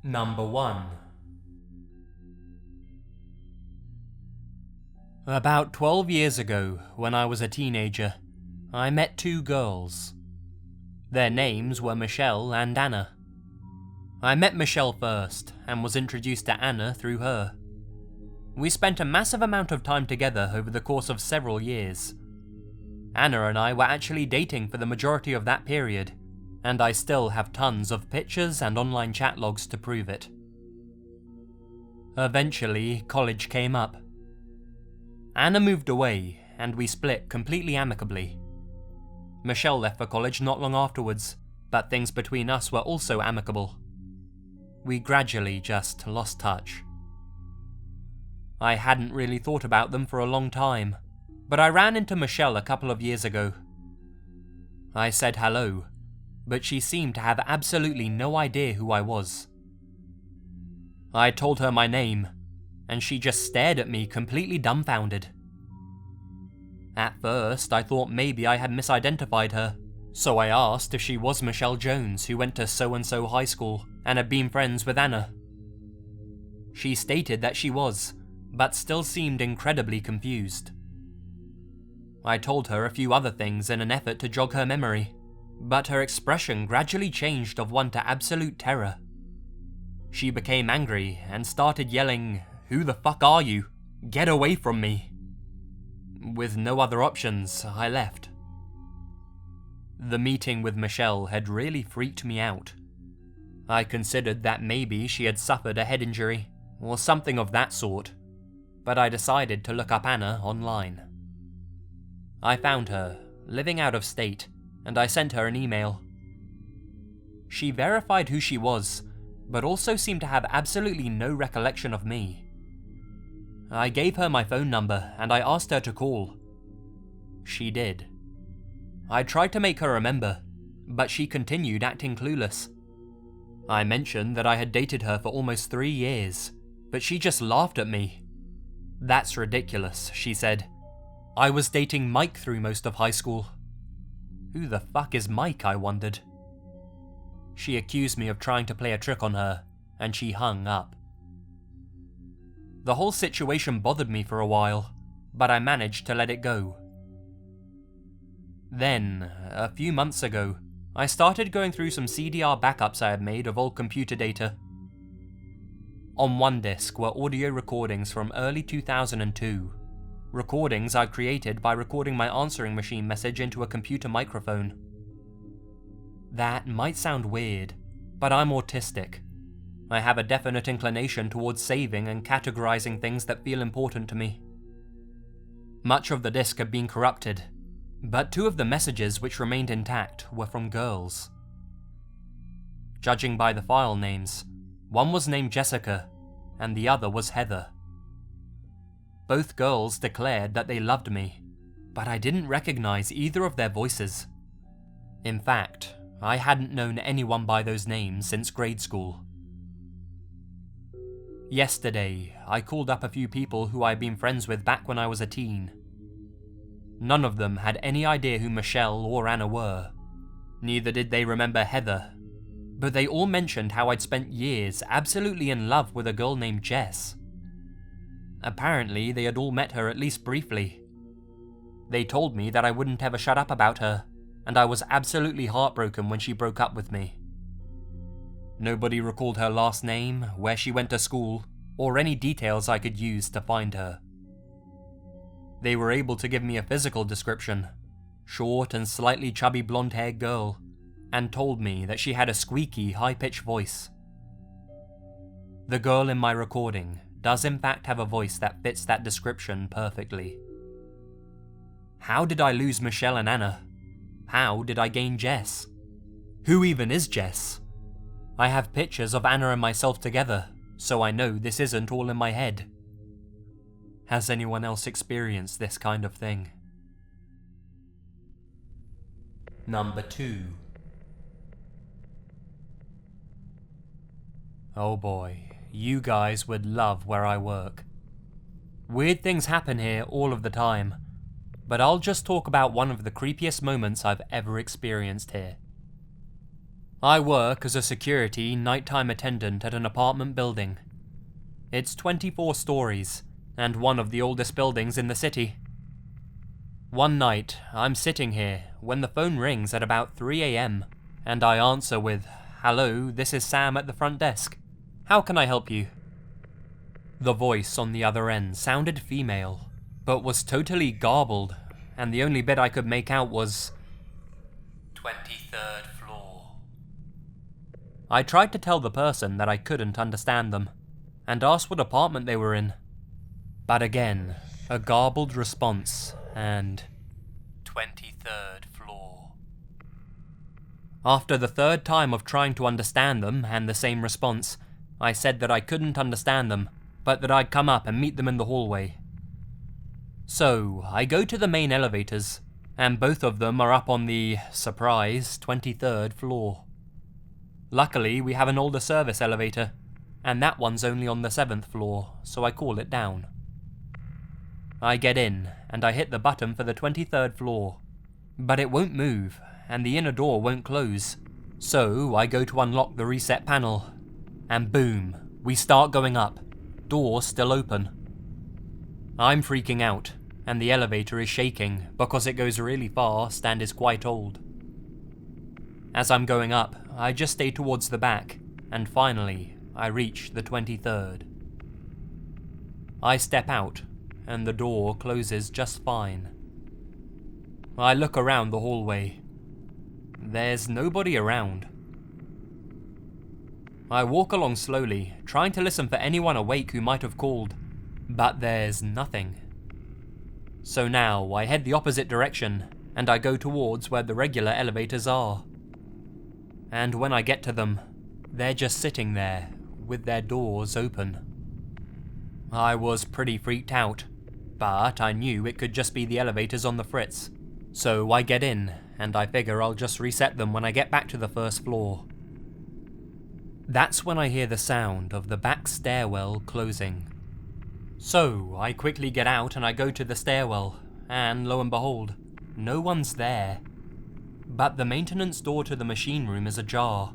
Number 1. About 12 years ago, when I was a teenager, I met two girls. Their names were Michelle and Anna. I met Michelle first, and was introduced to Anna through her. We spent a massive amount of time together over the course of several years. Anna and I were actually dating for the majority of that period, and I still have tons of pictures and online chat logs to prove it. Eventually, college came up. Anna moved away, and we split completely amicably. Michelle left for college not long afterwards, but things between us were also amicable. We gradually just lost touch. I hadn't really thought about them for a long time, but I ran into Michelle a couple of years ago. I said hello, but she seemed to have absolutely no idea who I was. I told her my name, and she just stared at me completely dumbfounded. At first, I thought maybe I had misidentified her, so I asked if she was Michelle Jones, who went to so-and-so high school and had been friends with Anna. She stated that she was, but still seemed incredibly confused. I told her a few other things in an effort to jog her memory, but her expression gradually changed of one to absolute terror. She became angry and started yelling, "Who the fuck are you? Get away from me!" With no other options, I left. The meeting with Michelle had really freaked me out. I considered that maybe she had suffered a head injury, or something of that sort, but I decided to look up Anna online. I found her, living out of state, and I sent her an email. She verified who she was, but also seemed to have absolutely no recollection of me. I gave her my phone number and I asked her to call. She did. I tried to make her remember, but she continued acting clueless. I mentioned that I had dated her for almost 3 years, but she just laughed at me. "That's ridiculous," she said. "I was dating Mike through most of high school." Who the fuck is Mike, I wondered. She accused me of trying to play a trick on her, and she hung up. The whole situation bothered me for a while, but I managed to let it go. Then, a few months ago, I started going through some CDR backups I had made of old computer data. On one disk were audio recordings from early 2002, recordings I created by recording my answering machine message into a computer microphone. That might sound weird, but I'm autistic. I have a definite inclination towards saving and categorizing things that feel important to me. Much of the disk had been corrupted, but 2 of the messages which remained intact were from girls. Judging by the file names, one was named Jessica, and the other was Heather. Both girls declared that they loved me, but I didn't recognize either of their voices. In fact, I hadn't known anyone by those names since grade school. Yesterday, I called up a few people who I'd been friends with back when I was a teen. None of them had any idea who Michelle or Anna were. Neither did they remember Heather, but they all mentioned how I'd spent years absolutely in love with a girl named Jess. Apparently, they had all met her at least briefly. They told me that I wouldn't ever shut up about her, and I was absolutely heartbroken when she broke up with me. Nobody recalled her last name, where she went to school, or any details I could use to find her. They were able to give me a physical description, short and slightly chubby blonde-haired girl, and told me that she had a squeaky, high-pitched voice. The girl in my recording does in fact have a voice that fits that description perfectly. How did I lose Michelle and Anna? How did I gain Jess? Who even is Jess? I have pictures of Anna and myself together, so I know this isn't all in my head. Has anyone else experienced this kind of thing? Number 2. Oh boy, you guys would love where I work. Weird things happen here all of the time, but I'll just talk about one of the creepiest moments I've ever experienced here. I work as a security nighttime attendant at an apartment building. It's 24 stories, and one of the oldest buildings in the city. One night, I'm sitting here when the phone rings at about 3 AM, and I answer with, "Hello, this is Sam at the front desk. How can I help you?" The voice on the other end sounded female, but was totally garbled, and the only bit I could make out was 23rd floor. I tried to tell the person that I couldn't understand them, and asked what apartment they were in. But again, a garbled response, and 23rd floor. After the third time of trying to understand them and the same response, I said that I couldn't understand them, but that I'd come up and meet them in the hallway. So, I go to the main elevators, and both of them are up on the, surprise, 23rd floor. Luckily, we have an older service elevator, and that one's only on the 7th floor, so I call it down. I get in, and I hit the button for the 23rd floor, but it won't move, and the inner door won't close. So I go to unlock the reset panel, and boom, we start going up, door still open. I'm freaking out, and the elevator is shaking because it goes really fast and is quite old. As I'm going up, I just stay towards the back, and finally, I reach the 23rd. I step out, and the door closes just fine. I look around the hallway. There's nobody around. I walk along slowly, trying to listen for anyone awake who might have called, but there's nothing. So now I head the opposite direction, and I go towards where the regular elevators are. And when I get to them, they're just sitting there, with their doors open. I was pretty freaked out, but I knew it could just be the elevators on the fritz. So I get in, and I figure I'll just reset them when I get back to the first floor. That's when I hear the sound of the back stairwell closing. So I quickly get out and I go to the stairwell, and lo and behold, no one's there. But the maintenance door to the machine room is ajar,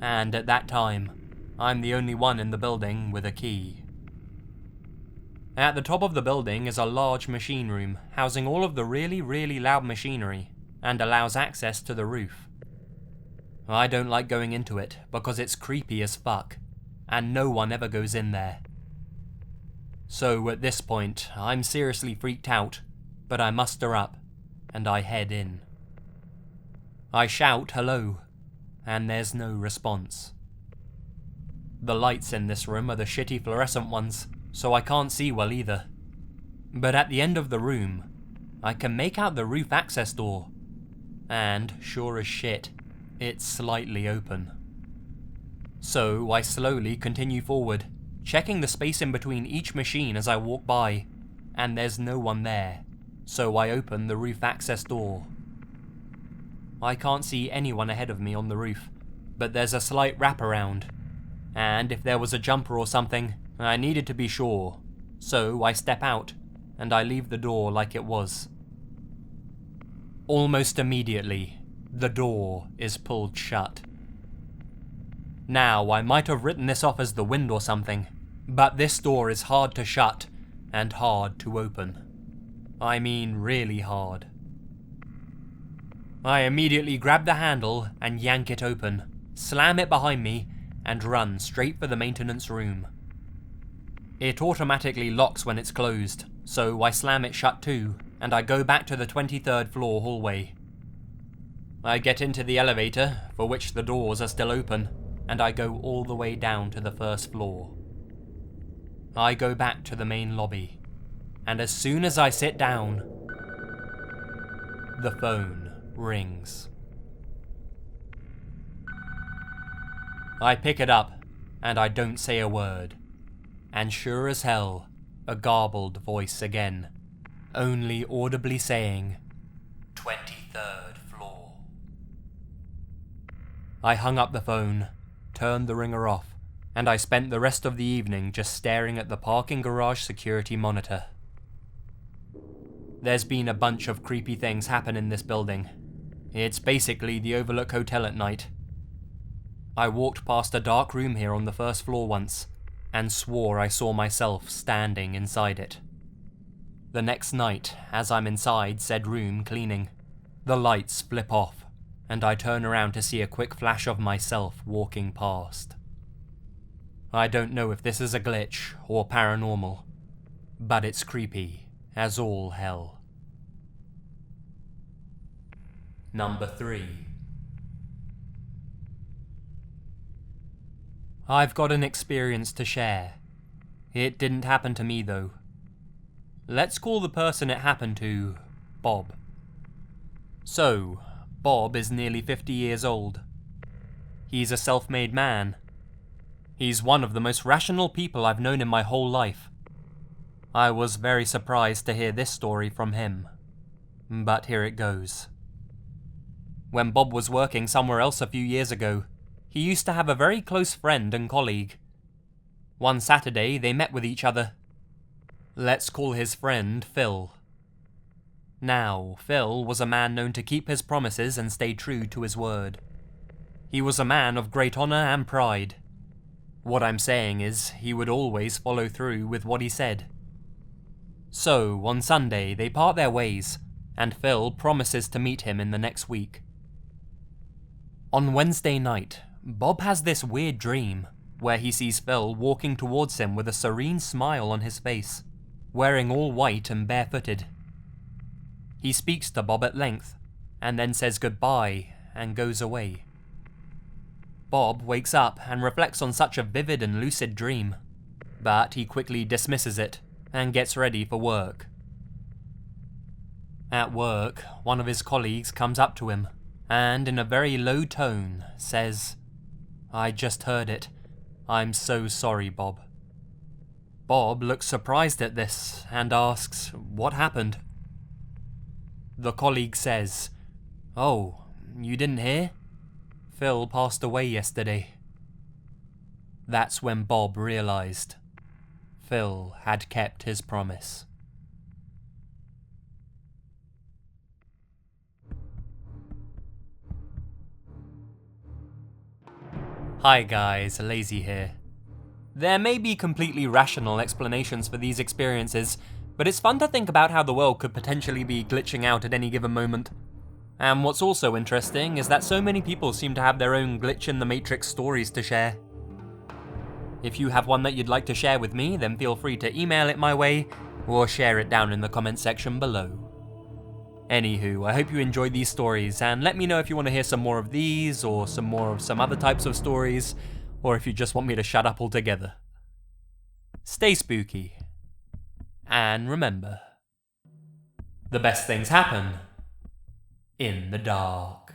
and at that time, I'm the only one in the building with a key. At the top of the building is a large machine room housing all of the really loud machinery, and allows access to the roof. I don't like going into it because it's creepy as fuck, and no one ever goes in there. So at this point, I'm seriously freaked out, but I muster up, and I head in. I shout hello, and there's no response. The lights in this room are the shitty fluorescent ones, so I can't see well either. But at the end of the room, I can make out the roof access door, and sure as shit, it's slightly open. So I slowly continue forward, checking the space in between each machine as I walk by, and there's no one there, so I open the roof access door. I can't see anyone ahead of me on the roof, but there's a slight wraparound, and if there was a jumper or something, I needed to be sure, so I step out, and I leave the door like it was. Almost immediately, the door is pulled shut. Now, I might have written this off as the wind or something, but this door is hard to shut, and hard to open. I mean really hard. I immediately grab the handle and yank it open, slam it behind me, and run straight for the maintenance room. It automatically locks when it's closed, so I slam it shut too, and I go back to the 23rd floor hallway. I get into the elevator, for which the doors are still open, and I go all the way down to the first floor. I go back to the main lobby, and as soon as I sit down, the phone rings. I pick it up, and I don't say a word. And sure as hell, a garbled voice again, only audibly saying, 23rd floor. I hung up the phone, turned the ringer off, and I spent the rest of the evening just staring at the parking garage security monitor. There's been a bunch of creepy things happen in this building. It's basically the Overlook Hotel at night. I walked past a dark room here on the first floor once, and swore I saw myself standing inside it. The next night, as I'm inside said room cleaning, the lights flip off, and I turn around to see a quick flash of myself walking past. I don't know if this is a glitch or paranormal, but it's creepy as all hell. Number 3. I've got an experience to share. It didn't happen to me though. Let's call the person it happened to Bob. So, Bob is nearly 50 years old. He's a self-made man. He's one of the most rational people I've known in my whole life. I was very surprised to hear this story from him. But here it goes. When Bob was working somewhere else a few years ago, he used to have a very close friend and colleague. One Saturday, they met with each other. Let's call his friend Phil. Now, Phil was a man known to keep his promises and stay true to his word. He was a man of great honor and pride. What I'm saying is, he would always follow through with what he said. So, on Sunday, they part their ways, and Phil promises to meet him in the next week. On Wednesday night, Bob has this weird dream, where he sees Phil walking towards him with a serene smile on his face, wearing all white and barefooted. He speaks to Bob at length, and then says goodbye and goes away. Bob wakes up and reflects on such a vivid and lucid dream, but he quickly dismisses it and gets ready for work. At work, one of his colleagues comes up to him and, in a very low tone, says, "I just heard it. I'm so sorry, Bob." Bob looks surprised at this and asks, "What happened?" The colleague says, "Oh, you didn't hear? Phil passed away yesterday." That's when Bob realized Phil had kept his promise. Hi guys, Lazy here. There may be completely rational explanations for these experiences, but it's fun to think about how the world could potentially be glitching out at any given moment. And what's also interesting is that so many people seem to have their own glitch in the Matrix stories to share. If you have one that you'd like to share with me, then feel free to email it my way, or share it down in the comments section below. Anywho, I hope you enjoyed these stories, and let me know if you want to hear some more of these, or some more of some other types of stories, or if you just want me to shut up altogether. Stay spooky. And remember, the best things happen in the dark.